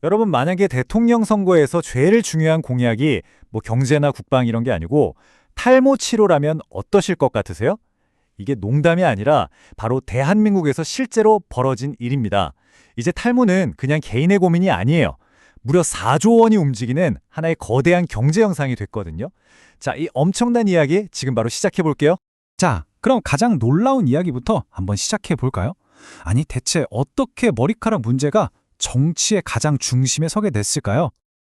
여러분, 만약에 대통령 선거에서 제일 중요한 공약이 뭐 경제나 국방 이런 게 아니고 탈모 치료라면 어떠실 것 같으세요? 이게 농담이 아니라 바로 대한민국에서 실제로 벌어진 일입니다. 이제 탈모는 그냥 개인의 고민이 아니에요. 무려 4조 원이 움직이는 하나의 거대한 경제 현상이 됐거든요. 자, 이 엄청난 이야기 지금 바로 시작해 볼게요. 자, 그럼 가장 놀라운 이야기부터 한번 시작해 볼까요? 아니, 대체 어떻게 머리카락 문제가 정치의 가장 중심에 서게 됐을까요?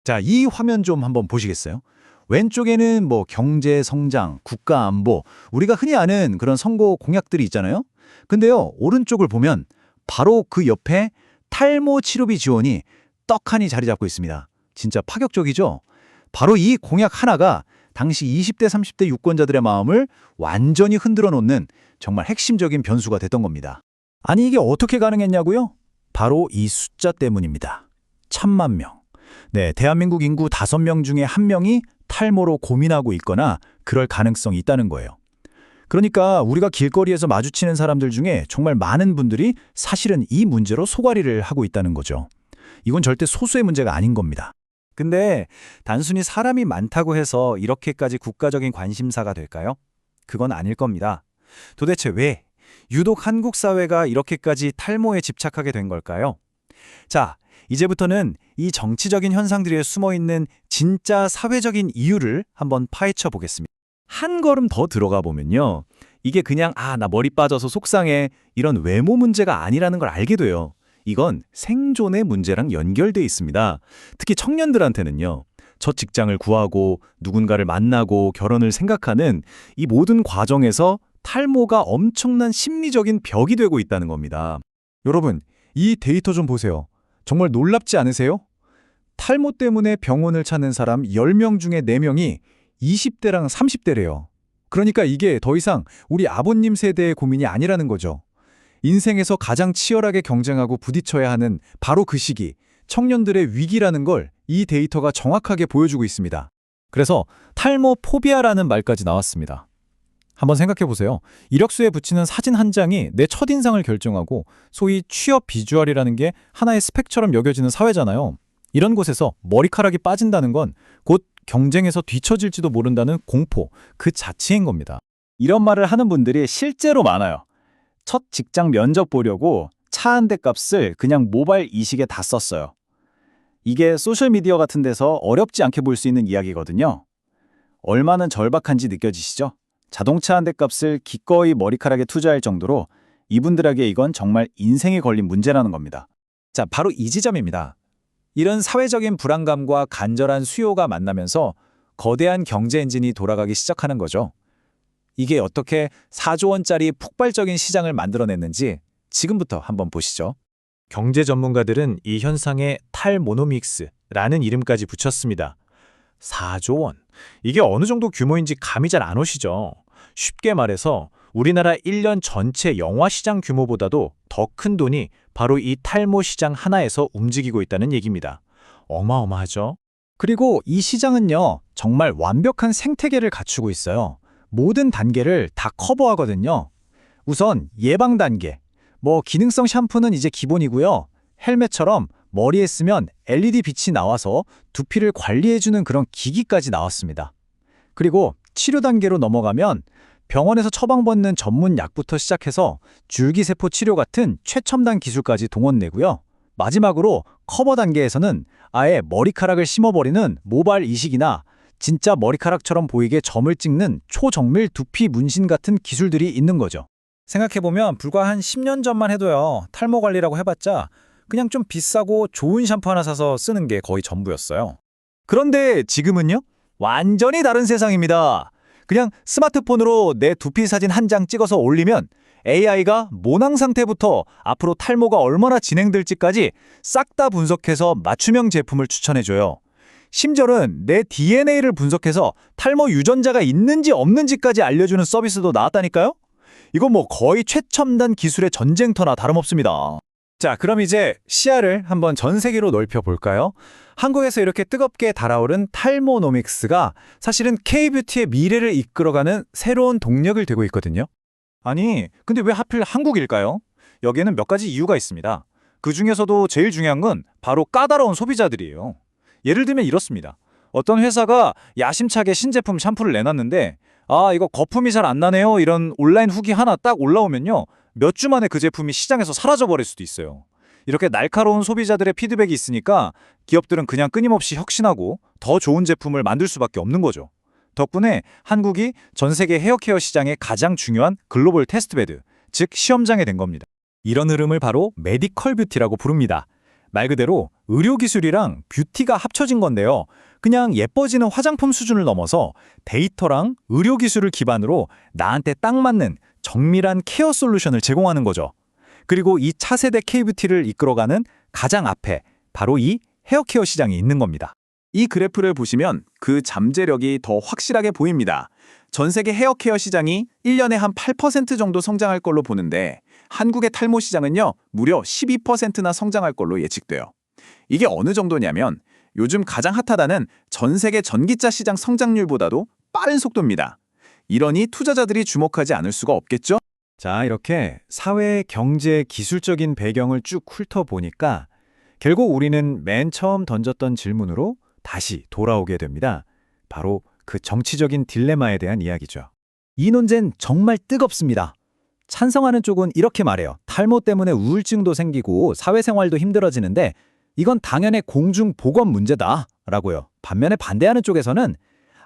자, 이 화면 좀 한번 보시겠어요? 왼쪽에는 뭐 경제 성장, 국가 안보, 우리가 흔히 아는 그런 선거 공약들이 있잖아요. 근데요, 오른쪽을 보면 바로 그 옆에 탈모 치료비 지원이 떡하니 자리 잡고 있습니다. 진짜 파격적이죠? 바로 이 공약 하나가 당시 20대, 30대 유권자들의 마음을 완전히 흔들어 놓는 정말 핵심적인 변수가 됐던 겁니다. 아니, 이게 어떻게 가능했냐고요? 바로 이 숫자 때문입니다. 1,000만 명. 네, 대한민국 인구 5명 중에 1명이 탈모로 고민하고 있거나 그럴 가능성이 있다는 거예요. 그러니까 우리가 길거리에서 마주치는 사람들 중에 정말 많은 분들이 사실은 이 문제로 소갈이를 하고 있다는 거죠. 이건 절대 소수의 문제가 아닌 겁니다. 근데 단순히 사람이 많다고 해서 이렇게까지 국가적인 관심사가 될까요? 그건 아닐 겁니다. 도대체 왜 유독 한국 사회가 이렇게까지 탈모에 집착하게 된 걸까요? 자, 이제부터는 이 정치적인 현상들에 숨어있는 진짜 사회적인 이유를 한번 파헤쳐 보겠습니다. 한 걸음 더 들어가 보면요. 이게 그냥 나 머리 빠져서 속상해 이런 외모 문제가 아니라는 걸 알게 돼요. 이건 생존의 문제랑 연결돼 있습니다. 특히 청년들한테는요. 첫 직장을 구하고 누군가를 만나고 결혼을 생각하는 이 모든 과정에서 탈모가 엄청난 심리적인 벽이 되고 있다는 겁니다. 여러분, 이 데이터 좀 보세요. 정말 놀랍지 않으세요? 탈모 때문에 병원을 찾는 사람 10명 중에 4명이 20대랑 30대래요. 그러니까 이게 더 이상 우리 아버님 세대의 고민이 아니라는 거죠. 인생에서 가장 치열하게 경쟁하고 부딪혀야 하는 바로 그 시기, 청년들의 위기라는 걸 이 데이터가 정확하게 보여주고 있습니다. 그래서 탈모 포비아라는 말까지 나왔습니다. 한번 생각해 보세요. 이력서에 붙이는 사진 한 장이 내 첫인상을 결정하고 소위 취업 비주얼이라는 게 하나의 스펙처럼 여겨지는 사회잖아요. 이런 곳에서 머리카락이 빠진다는 건 곧 경쟁에서 뒤처질지도 모른다는 공포, 그 자체인 겁니다. 이런 말을 하는 분들이 실제로 많아요. 첫 직장 면접 보려고 차 한 대 값을 그냥 모바일 이식에 다 썼어요. 이게 소셜미디어 같은 데서 어렵지 않게 볼 수 있는 이야기거든요. 얼마나 절박한지 느껴지시죠? 자동차 한 대 값을 기꺼이 머리카락에 투자할 정도로 이분들에게 이건 정말 인생에 걸린 문제라는 겁니다. 자, 바로 이 지점입니다. 이런 사회적인 불안감과 간절한 수요가 만나면서 거대한 경제 엔진이 돌아가기 시작하는 거죠. 이게 어떻게 4조 원짜리 폭발적인 시장을 만들어냈는지 지금부터 한번 보시죠. 경제 전문가들은 이 현상에 탈모노믹스라는 이름까지 붙였습니다. 4조 원. 이게 어느 정도 규모인지 감이 잘 안 오시죠? 쉽게 말해서 우리나라 1년 전체 영화 시장 규모보다도 더 큰 돈이 바로 이 탈모 시장 하나에서 움직이고 있다는 얘기입니다. 어마어마하죠? 그리고 이 시장은요, 정말 완벽한 생태계를 갖추고 있어요. 모든 단계를 다 커버하거든요. 우선 예방 단계. 기능성 샴푸는 이제 기본이고요. 헬멧처럼 머리에 쓰면 LED 빛이 나와서 두피를 관리해주는 그런 기기까지 나왔습니다. 그리고 치료 단계로 넘어가면 병원에서 처방받는 전문 약부터 시작해서 줄기세포 치료 같은 최첨단 기술까지 동원되고요. 마지막으로 커버 단계에서는 아예 머리카락을 심어버리는 모바일 이식이나 진짜 머리카락처럼 보이게 점을 찍는 초정밀 두피 문신 같은 기술들이 있는 거죠. 생각해보면 불과 한 10년 전만 해도요. 탈모 관리라고 해봤자 그냥 좀 비싸고 좋은 샴푸 하나 사서 쓰는 게 거의 전부였어요. 그런데 지금은요? 완전히 다른 세상입니다. 그냥 스마트폰으로 내 두피 사진 한 장 찍어서 올리면 AI가 모낭 상태부터 앞으로 탈모가 얼마나 진행될지까지 싹 다 분석해서 맞춤형 제품을 추천해줘요. 심지어는 내 DNA를 분석해서 탈모 유전자가 있는지 없는지까지 알려주는 서비스도 나왔다니까요? 이건 거의 최첨단 기술의 전쟁터나 다름없습니다. 자, 그럼 이제 시야를 한번 전 세계로 넓혀볼까요? 한국에서 이렇게 뜨겁게 달아오른 탈모노믹스가 사실은 K-뷰티의 미래를 이끌어가는 새로운 동력을 되고 있거든요. 아니, 근데 왜 하필 한국일까요? 여기에는 몇 가지 이유가 있습니다. 그중에서도 제일 중요한 건 바로 까다로운 소비자들이에요. 예를 들면 이렇습니다. 어떤 회사가 야심차게 신제품 샴푸를 내놨는데 이거 거품이 잘 안 나네요. 이런 온라인 후기 하나 딱 올라오면요. 몇 주 만에 그 제품이 시장에서 사라져버릴 수도 있어요. 이렇게 날카로운 소비자들의 피드백이 있으니까 기업들은 그냥 끊임없이 혁신하고 더 좋은 제품을 만들 수밖에 없는 거죠. 덕분에 한국이 전 세계 헤어케어 시장의 가장 중요한 글로벌 테스트베드, 즉 시험장이 된 겁니다. 이런 흐름을 바로 메디컬 뷰티라고 부릅니다. 말 그대로 의료기술이랑 뷰티가 합쳐진 건데요. 그냥 예뻐지는 화장품 수준을 넘어서 데이터랑 의료기술을 기반으로 나한테 딱 맞는 정밀한 케어 솔루션을 제공하는 거죠. 그리고 이 차세대 K뷰티를 이끌어가는 가장 앞에 바로 이 헤어케어 시장이 있는 겁니다. 이 그래프를 보시면 그 잠재력이 더 확실하게 보입니다. 전 세계 헤어케어 시장이 1년에 한 8% 정도 성장할 걸로 보는데 한국의 탈모 시장은요, 무려 12%나 성장할 걸로 예측돼요. 이게 어느 정도냐면 요즘 가장 핫하다는 전 세계 전기차 시장 성장률보다도 빠른 속도입니다. 이러니 투자자들이 주목하지 않을 수가 없겠죠? 자, 이렇게 사회, 경제, 기술적인 배경을 쭉 훑어보니까 결국 우리는 맨 처음 던졌던 질문으로 다시 돌아오게 됩니다. 바로 그 정치적인 딜레마에 대한 이야기죠. 이 논쟁 정말 뜨겁습니다. 찬성하는 쪽은 이렇게 말해요. 탈모 때문에 우울증도 생기고 사회생활도 힘들어지는데 이건 당연히 공중보건 문제다 라고요. 반면에 반대하는 쪽에서는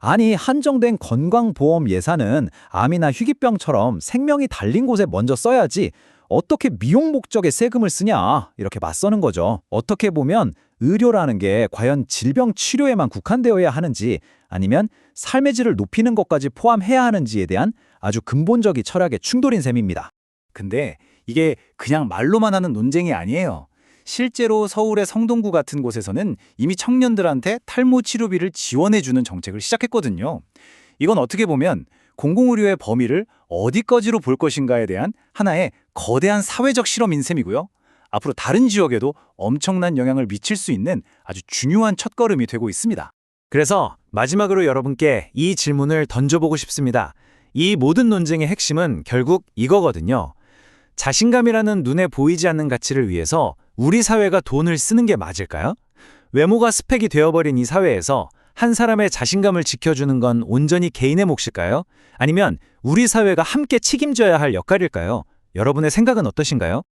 아니 한정된 건강보험 예산은 암이나 희귀병처럼 생명이 달린 곳에 먼저 써야지 어떻게 미용 목적에 세금을 쓰냐 이렇게 맞서는 거죠. 어떻게 보면 의료라는 게 과연 질병 치료에만 국한되어야 하는지 아니면 삶의 질을 높이는 것까지 포함해야 하는지에 대한 아주 근본적인 철학의 충돌인 셈입니다. 근데 이게 그냥 말로만 하는 논쟁이 아니에요. 실제로 서울의 성동구 같은 곳에서는 이미 청년들한테 탈모 치료비를 지원해주는 정책을 시작했거든요. 이건 어떻게 보면 공공의료의 범위를 어디까지로 볼 것인가에 대한 하나의 거대한 사회적 실험인 셈이고요. 앞으로 다른 지역에도 엄청난 영향을 미칠 수 있는 아주 중요한 첫걸음이 되고 있습니다. 그래서 마지막으로 여러분께 이 질문을 던져보고 싶습니다. 이 모든 논쟁의 핵심은 결국 이거거든요. 자신감이라는 눈에 보이지 않는 가치를 위해서 우리 사회가 돈을 쓰는 게 맞을까요? 외모가 스펙이 되어버린 이 사회에서 한 사람의 자신감을 지켜주는 건 온전히 개인의 몫일까요? 아니면 우리 사회가 함께 책임져야 할 역할일까요? 여러분의 생각은 어떠신가요?